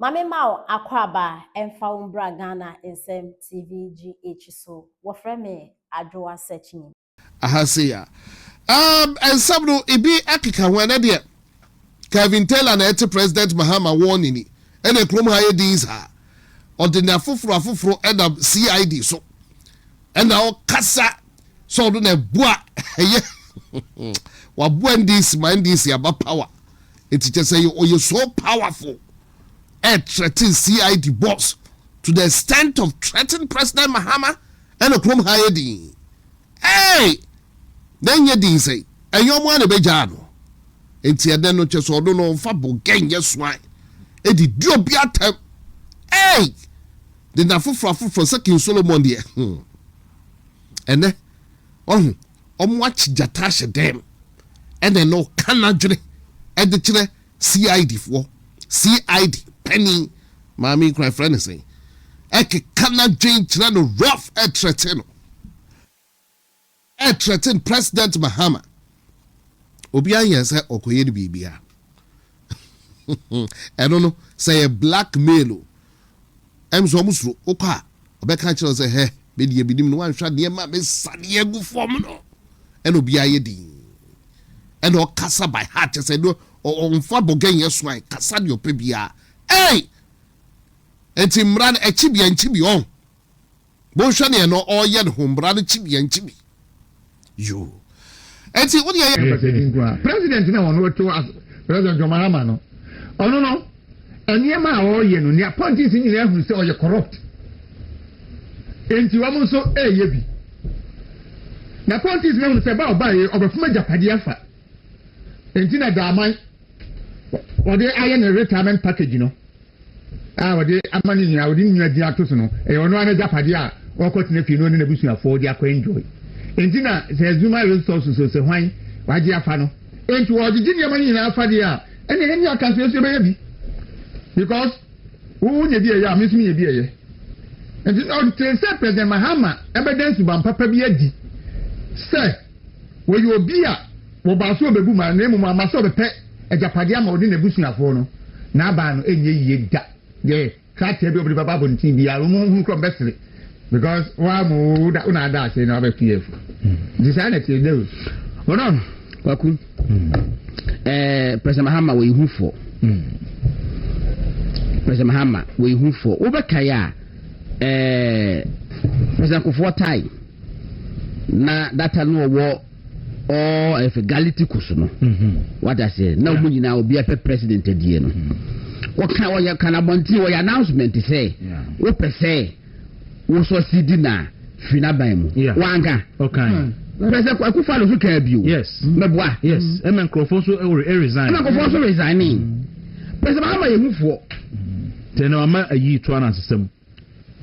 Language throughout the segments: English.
Mame Mao Akwaba Emfa Umbra Ghana SM TV GH so wofre me adwoa searching. Ahasia. And some no ibi akika wana dia. Kevin Taylor na ete President Mahama warning ni. Ene krom haye dis ha. Odina afufro eda CID so. Ena o kasa so do na bua eye. Wa bua NDC aba power. It just say you so powerful. Threaten CID boss to the extent of threatening President Mahama and a chrome hiding. Hey, then you didn't say, and your one a bejano. It's a den no chess or don't know fabo gang yes swine. It did do be at time. Hey, the nafu for second Solomon dear. And then watch Jatasha them and then no canadre and the chile CID for CID. Penny, mommy, cry friend say, Eke cannot drink no rough threaten President Mahama. Obia yes, Okoye Bibia. I don't know, say a black male. I'm so almost Oka. Obeka children say, hey, bidi bidim no one shot near my Sania go formula. And Obia yedi. And or Casa by heart, I said, no, or on Fabo gang, yes, why Casadio Pebia. Hey! Eti mran echibi enchibi on. Bo shani no all yet home brother chibi enchibi. You. Eti what you President na won to as President Mahama no. Ono no. Eniema all ye no near politics ni na hu say o ye corrupt. Enti wa mo so ye bi. Na politics na hu say ba oba ye obefuma japade afa. Enti na daman what they iron a retirement package, you know. What they amani ni awudi ni adi atoso no. Ono ane japade a o continue fi no ne busu afọ dia kwa enjoy. Enti na se Zuma resources so se hwan waje afa no. Enti wo di ni amani na afa dia ene eni aka so be ya bi. Because wo nye bi ya mesumi ye bi ye. Enti on say President Mahama evidence ban papa bi adi. Say wo yo bi a wo ba so bebu ma na emu ma so be pe ejapade ama odi na busuafo no na aba no enye yie da ye krate bi obri baba bontin bi a hu kro besere because wa mu da una da say na ba pf design te do ono kwaku President Mahama we hu for President Mahama we hu for obekaya President Kofo Tai na data no wo or if equality kusuno what I say now we now be a president die no what can abonti or announcement say we per se we so sidi na fina ban mu wanga okay president Akufo-Addo so can be yes meboa yes e men crofo so resign na crofo so resigning president Mahama ye mufo tena ama ayi to an system.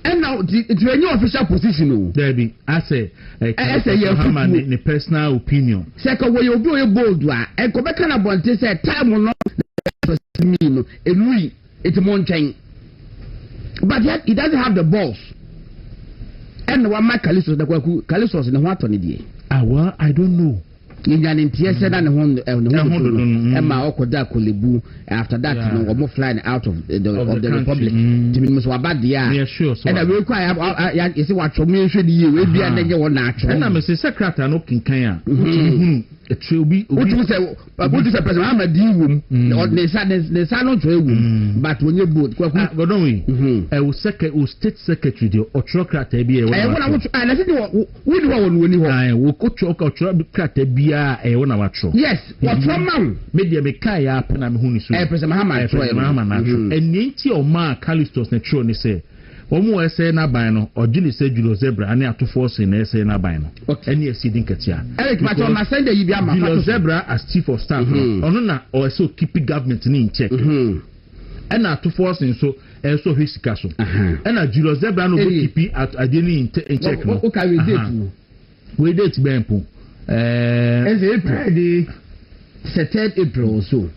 And now it's a new official position. There be I say the personal opinion. Second way you do a bold one and go back on a bond say time will not me no it's mountain. But yet he doesn't have the balls. And one my Calisos in the what on the well, I don't know. In an intiese na hon Emma Okoda Kolebu after that no more flying out of the republic to be must bad dia and I will quite you see what for me should you we be and you want natural and I'm a secretary no kinkan it will be what you say president I'm a room or the son no room but when you boot go don't we I will state secretary the autocrat be I want to I say we do one I will coach autocrat be yes what from now media be kai up na me hunu so President Mahama na and nti o ma Calistos na tro ni say omo ese na ban no ogini say Julo Zebra ani atofo se na ese na ban no ani asidi nkatia Eric Macho na send yi bia ma Julo Zebra as chief of staff ono na o ese keep government ni in check and atofo se so so hisika so and Julo Zebra no go keep at adeni in check no o ka we date bempo April the 3rd April or so.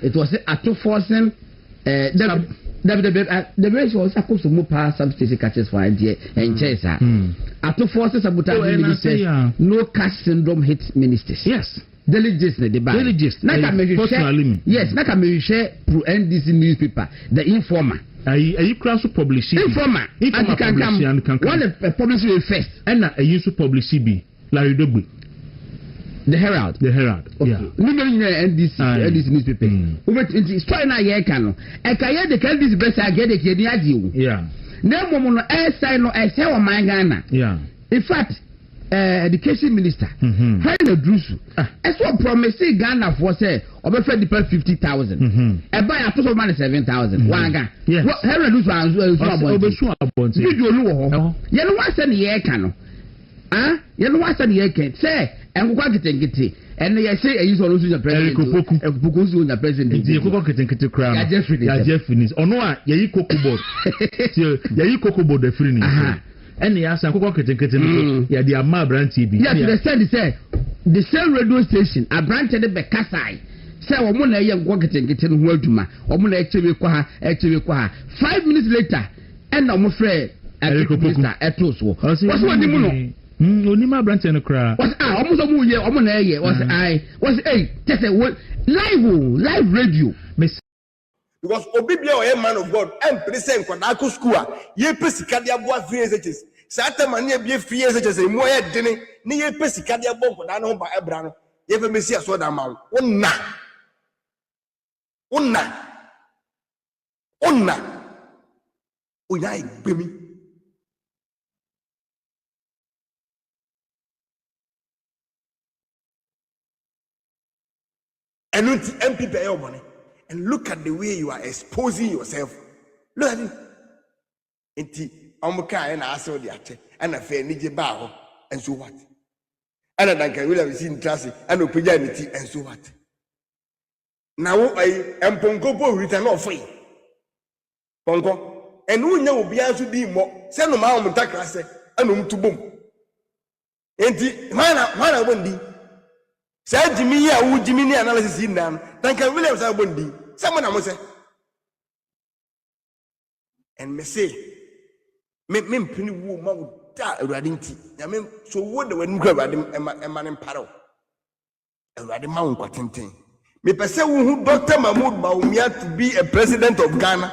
It was a forcing the race was supposed to move past substation catches for idea and chesa. At forces sabotage no caste syndrome hit ministers. Yes. Delegates na deba. Delegates. Yes, na ka me share through NDC newspaper, the informer. Ayi class publish. Informer. One the publishing first. And I used to publish bi. Larry Dogbe. The Herald. Okay. Yeah. NDC newspaper. Over story na ye ka no. E ka ye the NDC best get the kedi adi o. Yeah. Na mo no say no e say o man Ghana. Yeah. In fact, education minister, Harry Drusu, as what promised Ghana for say, over 50,000. A buy a total money 7,000. Wanga. Yes. Harry Drusu was you do know. You know what's in the air cano. You know what's in the air can say, and what get it. And they say a use of the president. Pukusu the president. You could get a crown. Yeah, Jeff finished. Oh no, you cook board. You cook board the free. And the answer, yeah, the Ama branch TV. Yes, they said the same radio station, a branch of the Bekasai. Say, Omuna young walking getting Worduma, Omuna actually 5 minutes later, and I'm afraid at Toso. What's what the moon? Onima branch and a crowd. Was almost a moon year, Omuna, was just a live radio. Because Obibia or a man of God and present Kwanako school, ye Pesicadia boy 3 years. Satamania be 3 years as a more dinner, near Pesicadia bomb for Dano by Abrano. You ever miss a soda mount? Unna. Unai, baby. And not MP pay your money. And look at the way you are exposing yourself. Look at it. Enti amuka and aso the ache and affair nije baho and so what? And I can really see in class and opportunity and so what? Now I am Pongo written off free. Pongo and we know be able to be more. Send no man mutakase and to boom. Enti mana wondi. Say Jimmy ya u Jimmy analysis in down. Thank you Williams abondi. Someone am say. And me say me pini wo ma wo da awurade nti. Ya me so wo de wanu kra awurade ema ne mparo. Awurade ma wo kwatenten. Me pese wo hu Dr. Mahmoud Bawumia to be a president of Ghana.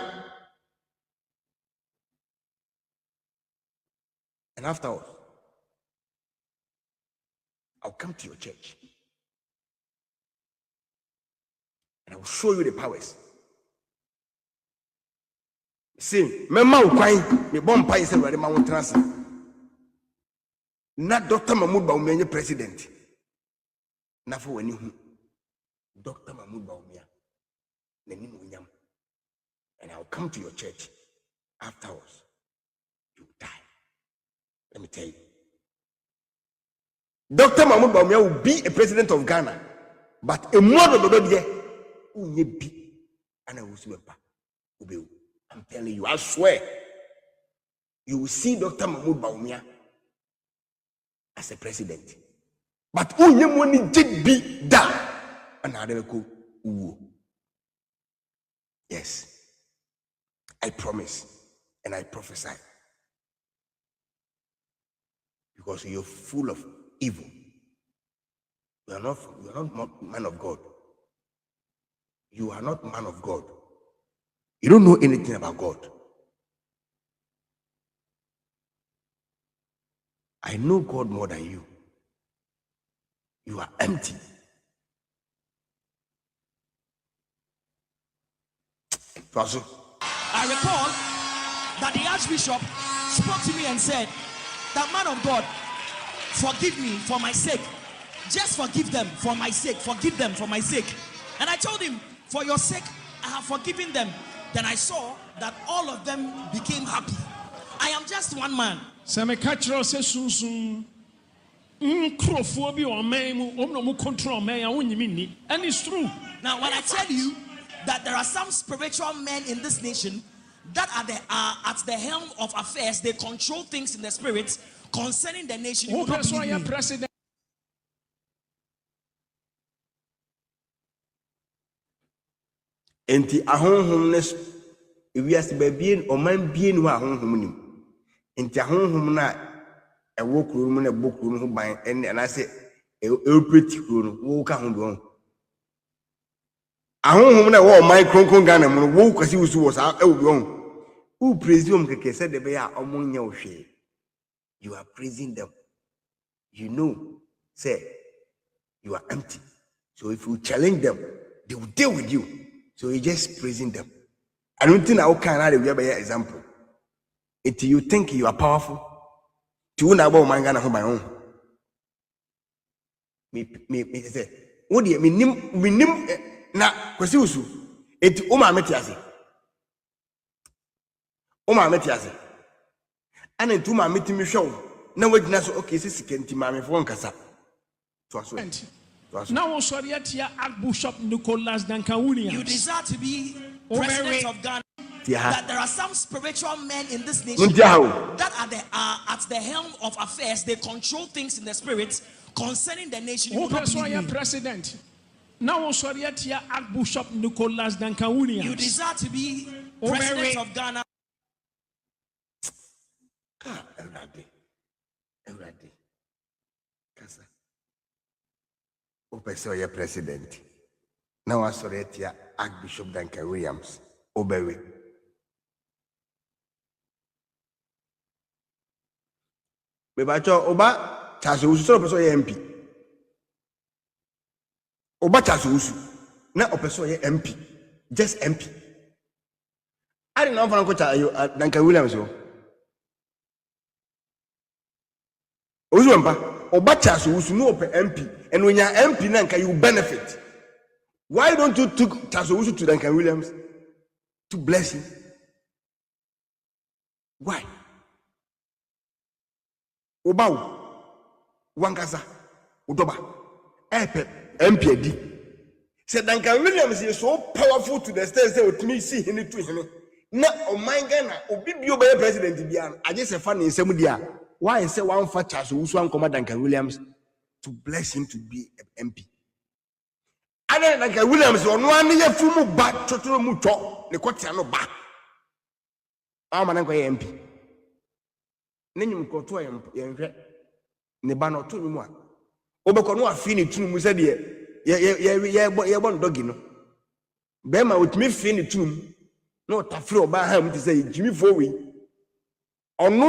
And afterwards I'll come to your church. And I will show you the powers. See, Mama Ukwain, the bomb pie said, Mount Transit. Not Dr. Mahmoud Bawumia, president. Not for any Dr. Mahmoud Bawumia. And I'll come to your church afterwards. You die. Let me tell you. Dr. Mahmoud Bawumia will be a president of Ghana, but a more of the be and I will swear. I'm telling you, I swear. You will see Dr. Mahmoud Bawumia as a president. But only did be that. And I never go. Yes. I promise and I prophesy. Because you're full of evil. You are not man of God. You are not man of God. You don't know anything about God. I know God more than you. You are empty. I recall that the Archbishop spoke to me and said, that man of God, forgive me for my sake. Just forgive them for my sake. Forgive them for my sake. And I told him, for your sake, I have forgiven them. Then I saw that all of them became happy. I am just one man. And it's true. Now, when I tell you that there are some spiritual men in this nation that are at the helm of affairs, they control things in the spirit concerning the nation. You will not believe me. Enti ahonhomnes ewiase babien oman bien ho ahonhom nim enti ahonhom na ewo kuro mu na bokuro ho ban ene na se operate kuro wo ka ho do ahonhom na wo man kronkron Ghana mu wo kwasi wusu wo sa wo do who presume keke said the bear omunya ohwe you are praising them you know say you are empty so if you challenge them they will deal with you so you just praising them I don't think I can have a example until you think you are powerful to na about man Ghana my own me say what do you mean na kwasi usu eti o ma metiase ana ntu ma metimi hwew na wagina so okay sisi kenti ma me fo nkasa to aso now Archbishop Nicholas Duncan Williams you desire to be president of Ghana that there are some spiritual men in this nation that are at the helm of affairs they control things in the spirit concerning the nation you will president now Archbishop Nicholas Duncan Williams you desire to be president of Ghana Everybody. Kasa. Opeso ye president. Now I sorry here Archbishop Duncan Williams. Obewe. Me bacho oba chaso usu so opeso ye MP. Oba chaso usu. Na opeso ye MP. Just MP. I didn't know for Uncle Duncan Williams. Ozuampa obacha so usu no ope MP and when you MP nanka you benefit. Why don't you took Taso Usu to Duncan Williams to bless him? Why? Obau Wankasa Udoba Epe MPD said Duncan Williams is so powerful to the state say with me see him to him. Na o my Ghana obi bi obey president bian I just a fan in Semudia. Why say one for Charles Usu and Commander Duncan Williams to bless him to be an MP? And then Duncan Williams on 1 year fumu back to mucho, the Cotiano back. I'm an MP. Name go to him, Nebano to me one. Obacono fini to Musa dear, yeah, one dogino. Bema with me fini to no tafro by him to say Jimmy Fowie. Or no.